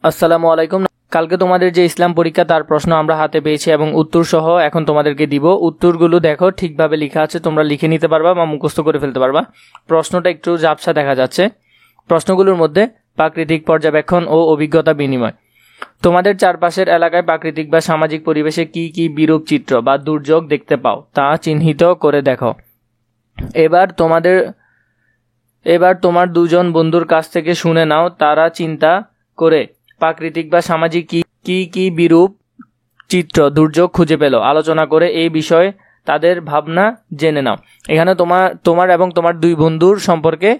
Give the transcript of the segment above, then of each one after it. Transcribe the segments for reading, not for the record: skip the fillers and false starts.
আসসালামু আলাইকুম। কালকে তোমাদের যে ইসলাম পরীক্ষা তার প্রশ্ন আমরা হাতে পেয়েছি এবং উত্তর সহ এখন তোমাদেরকে দিব। উত্তরগুলো দেখো ঠিকভাবে লেখা আছে, তোমরা লিখে নিতে পারবা বা মুখস্থ করে ফেলতে পারবা। প্রশ্নটা একটু ঝাপসা দেখা যাচ্ছে। প্রশ্নগুলোর মধ্যে প্রাকৃতিক পর্যবেক্ষণ ও অভিজ্ঞতা বিনিময়। তোমাদের চারপাশের এলাকায় প্রাকৃতিক বা সামাজিক পরিবেশে কি কি বিরূপ চিত্র বা দুর্যোগ দেখতে পাও তা চিহ্নিত করে দেখো। এবার তোমার দুজন বন্ধুর কাছ থেকে শুনে নাও তারা চিন্তা করে প্রাকৃতিক বা সামাজিক কি কি বিরূপ চিত্র দুর্যোগ খুঁজে পেল। আলোচনা করে এই বিষয়ে তাদের ভাবনা জেনে নাও। এখানে তোমার এবং তোমার দুই বন্ধুর সম্পর্কে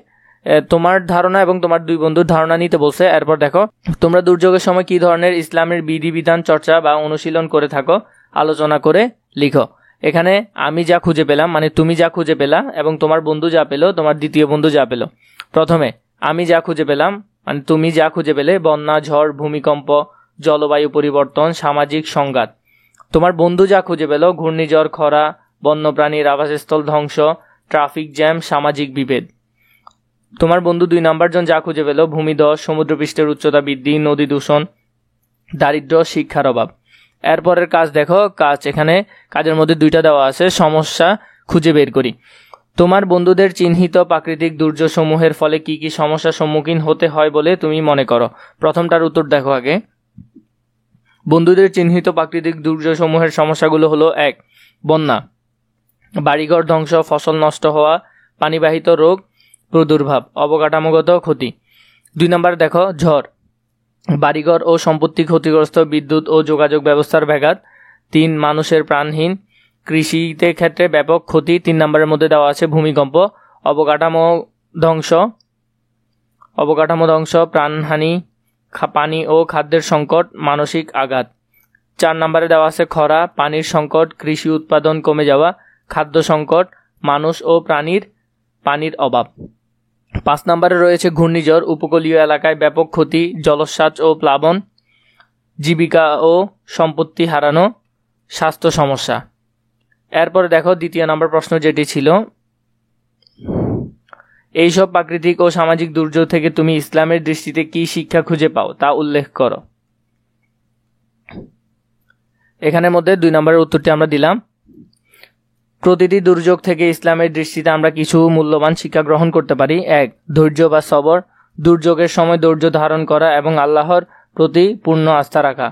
তোমার ধারণা এবং তোমার দুই বন্ধুর ধারণা নিতে বলছে। এরপর দেখো, তোমরা দুর্যোগের সময় কি ধরনের ইসলামের বিধিবিধান চর্চা বা অনুশীলন করে থাকো, আলোচনা করে লিখো। এখানে আমি যা খুঁজে পেলাম মানে তুমি যা খুঁজে পেলা এবং তোমার বন্ধু যা পেলো, তোমার দ্বিতীয় বন্ধু যা পেলো। প্রথমে আমি যা খুঁজে পেলাম মানে তুমি যা খুঁজে পেলে বন্যা, ঝড়, ভূমিকম্প, জলবায়ু পরিবর্তন, সামাজিক সংঘাত। তোমার বন্ধু যা খুঁজে পেল ঘূর্ণিঝড়, খরা, বন্যপ্রাণীর আবাসস্থল ধ্বংস, ট্রাফিক জ্যাম, সামাজিক বিভেদ। তোমার বন্ধু 2 নাম্বার জন যা খুঁজে পেল ভূমিধস, সমুদ্রপৃষ্ঠের উচ্চতা বৃদ্ধি, নদী দূষণ, দারিদ্র্য, শিক্ষার অভাব। এরপরের কাজ দেখো, এখানে কাজের মধ্যে 2টা দেওয়া আছে, সমস্যা খুঁজে বের করি। তোমার বন্ধুদের চিহ্নিত প্রাকৃতিক দুর্যোগসমূহের ফলে কি কি সমস্যার সম্মুখীন হতে হয় বলে তুমি মনে করো। প্রথমটার উত্তর দেখো আগে। বন্ধুদের চিহ্নিত প্রাকৃতিক দুর্যোগসমূহের সমস্যাগুলো হলো: 1. বন্যা, বাড়িঘর ধ্বংস, ফসল নষ্ট হওয়া, পানিবাহিত রোগ, প্রাদুর্ভাব, অবকাঠামোগত ক্ষতি। 2 নাম্বার দেখো, ঝড়, বাড়িঘর ও সম্পত্তি ক্ষতিগ্রস্ত, বিদ্যুৎ ও যোগাযোগ ব্যবস্থার ব্যাঘাত। 3. মানুষের প্রাণহীন, কৃষিতে ক্ষেত্রে ব্যাপক ক্ষতি। 3 নম্বরের মধ্যে দেওয়া আছে ভূমিকম্প, অবকাঠামো ধ্বংস, প্রাণহানি, পানি ও খাদ্যের সংকট, মানসিক আঘাত। 4 নম্বরে দেওয়া আছে খরা, পানির সংকট, কৃষি উৎপাদন কমে যাওয়া, খাদ্য সংকট, মানুষ ও পানির অভাব। 5 নম্বরে রয়েছে ঘূর্ণিঝড়, উপকূলীয় এলাকায় ব্যাপক ক্ষতি, জলোচ্ছ্বাস ও প্লাবন, জীবিকা ও সম্পত্তি হারানো, স্বাস্থ্য সমস্যা। এরপরে দেখো 2 নম্বর প্রশ্ন যেটি ছিল, এইসব প্রাকৃতিক ও সামাজিক দুর্যোগ থেকে তুমি ইসলামের দৃষ্টিতে কি শিক্ষা খুঁজে পাও তা উল্লেখ করো। এখানের মধ্যে 2 নম্বরের উত্তরটি আমরা দিলাম। প্রতিটি দুর্যোগ থেকে ইসলামের দৃষ্টিতে আমরা কিছু মূল্যবান শিক্ষা গ্রহণ করতে পারি। 1. ধৈর্য বা সবর, দুর্যোগের সময় ধৈর্য ধারণ করা এবং আল্লাহর প্রতি পূর্ণ আস্থা রাখা।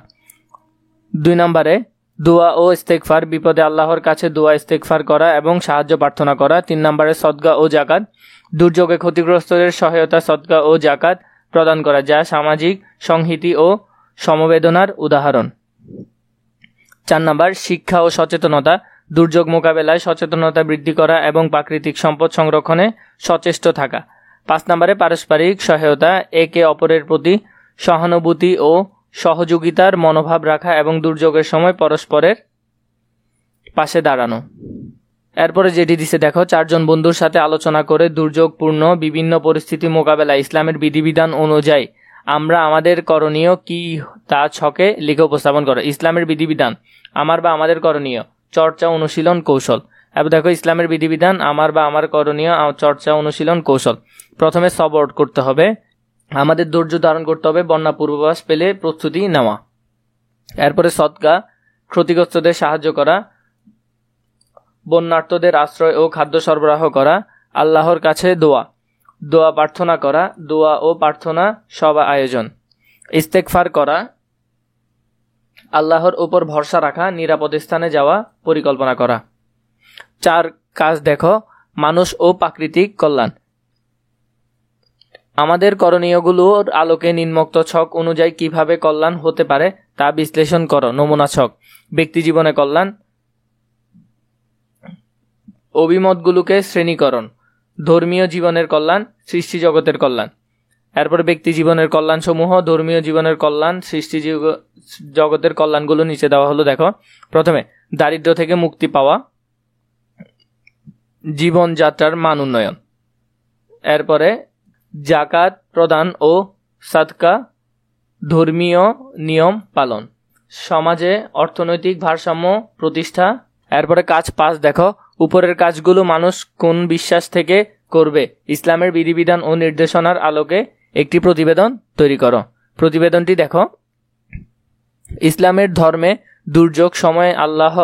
2 নম্বরে দোয়া ও ইস্তেগফার, বিপদে আল্লাহর কাছে দোয়া ইস্তেগফার করা এবং সাহায্য প্রার্থনা করা। 3 নম্বরে সদকা ও জাকাত, দুর্যোগে ক্ষতিগ্রস্তদের সহায়তা, সদকা ও জাকাত প্রদান করা, যা সামাজিক সংহতি ও সমবেদনার উদাহরণ। 4 নম্বর শিক্ষা ও সচেতনতা, দুর্যোগ মোকাবেলায় সচেতনতা বৃদ্ধি করা এবং প্রাকৃতিক সম্পদ সংরক্ষণে সচেষ্ট থাকা। 5 নম্বরে পারস্পরিক সহায়তা, একে অপরের প্রতি সহানুভূতি ও সহযোগিতার মনোভাব রাখা এবং দুর্যোগের সময় পরস্পরের পাশে দাঁড়ানো। এরপরে যেটি দিছে দেখো, 4 জন বন্ধুর সাথে আলোচনা করে দুর্যোগপূর্ণ বিভিন্ন পরিস্থিতি মোকাবেলায় ইসলামের বিধিবিধান অনুযায়ী আমরা আমাদের করণীয় কি তা ছকে লিখে উপস্থাপন করো। ইসলামের বিধিবিধান, আমার বা আমাদের করণীয়, চর্চা, অনুশীলন, কৌশল। এবার দেখো ইসলামের বিধিবিধান, আমার বা আমার করণীয়, চর্চা, অনুশীলন, কৌশল। প্রথমে সবর করতে হবে, আমাদের ধৈর্য ধারণ করতে হবে, বন্যা পূর্বাভাস পেলে প্রস্তুতি নেওয়া। এরপরে সদকা, ক্ষতিগ্রস্তদের সাহায্য করা, বন্যার্তদের আশ্রয় ও খাদ্য সরবরাহ করা। আল্লাহর কাছে দোয়া প্রার্থনা করা, দোয়া ও প্রার্থনা সভা আয়োজন। ইস্তেগফার করা, আল্লাহর উপর ভরসা রাখা, নিরাপদ স্থানে যাওয়া, পরিকল্পনা করা। 4 কাজ দেখো, মানুষ ও প্রাকৃতিক কল্যাণ, আমাদের করণীয়গুলোর আলোকে নিম্নোক্ত ছক অনুযায়ী কিভাবে কল্যাণ হতে পারে তা বিশ্লেষণ করো। নমুনা ছক, ব্যক্তি জীবনে কল্যাণ, অভিমতগুলোকে শ্রেণীকরণ, ধর্মীয় জীবনের কল্যাণ, সৃষ্টি জগতের কল্যাণ। এরপর ব্যক্তি জীবনের কল্যাণ সমূহ, ধর্মীয় জীবনের কল্যাণ, সৃষ্টি জগতের কল্যাণগুলো নিচে দেওয়া হলো দেখো। প্রথমে দারিদ্র্য থেকে মুক্তি পাওয়া, জীবনযাত্রার মান উন্নয়ন। এরপরে জাকাত প্রদান ও সাদকা, ধর্মীয় নিয়ম পালন, সমাজে অর্থনৈতিক ভারসাম্য প্রতিষ্ঠা। এরপরে কাজ 5 দেখো, উপরের কাজগুলো মানুষ কোন বিশ্বাস থেকে করবে, ইসলামের বিধিবিধান ও নির্দেশনার আলোকে একটি প্রতিবেদন তৈরি করো। প্রতিবেদনটি দেখো। ইসলামের ধর্মে দুর্যোগ সময়ে আল্লাহ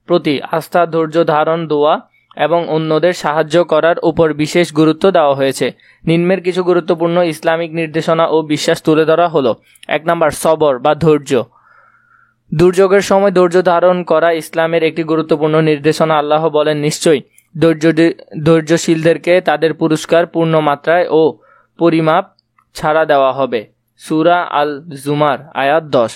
প্রতি আস্থা, ধৈর্য ধারণ, দোয়া এবং অন্যদের সাহায্য করার উপর বিশেষ গুরুত্ব দেওয়া হয়েছে। নিম্নের কিছু গুরুত্বপূর্ণ ইসলামিক নির্দেশনা ও বিশ্বাস তুলে ধরা হলো। 1 নাম্বার, সবর বা ধৈর্য। দুর্যোগের সময় ধৈর্য ধারণ করা ইসলামের একটি গুরুত্বপূর্ণ নির্দেশনা। আল্লাহ বলেন, নিশ্চয়ই ধৈর্যশীলদেরকে তাদের পুরস্কার পূর্ণ মাত্রায় ও পরিমাপ ছাড়া দেওয়া হবে। সূরা আল জুমার আয়াত 10।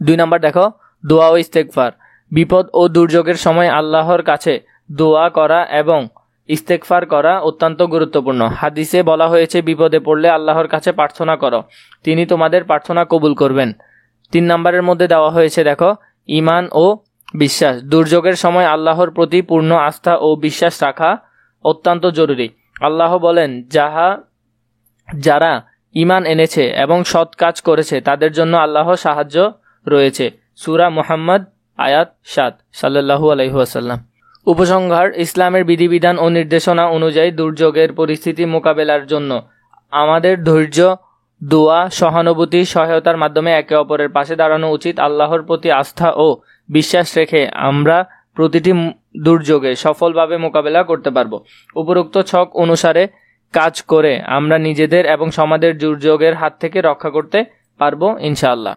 2 নাম্বার দেখো, দোয়া ও ইস্তেগফার। বিপদ ও দুর্যোগের সময় আল্লাহর কাছে দোয়া করা এবং ইস্তেগফার করা অত্যন্ত গুরুত্বপূর্ণ। হাদিসে বলা হয়েছে, বিপদে পড়লে আল্লাহর কাছে প্রার্থনা করো, তিনি তোমাদের প্রার্থনা কবুল করবেন। 3 নাম্বারের মধ্যে দেওয়া হয়েছে দেখো, ঈমান ও বিশ্বাস। দুর্যোগের সময় আল্লাহর প্রতি পূর্ণ আস্থা ও বিশ্বাস রাখা অত্যন্ত জরুরি। আল্লাহ বলেন, যারা ঈমান এনেছে এবং সৎ কাজ করেছে তাদের জন্য আল্লাহর সাহায্য রয়েছে। সূরা মুহাম্মদ আয়াত 7 সাল্লাল্লাহু আলাইহি ওয়াসাল্লাম। উপসংহার, ইসলামের বিধিবিধান ও নির্দেশনা অনুযায়ী দুর্যোগের পরিস্থিতি মোকাবেলার জন্য আমাদের ধৈর্য, দোয়া, সহানুভূতি, সহায়তার মাধ্যমে একে অপরের পাশে দাঁড়ানো উচিত। আল্লাহর প্রতি আস্থা ও বিশ্বাস রেখে আমরা প্রতিটি দুর্যোগে সফলভাবে মোকাবেলা করতে পারব। উপরোক্ত ছক অনুসারে কাজ করে আমরা নিজেদের এবং সমাজের দুর্যোগের হাত থেকে রক্ষা করতে পারব ইনশাআল্লাহ।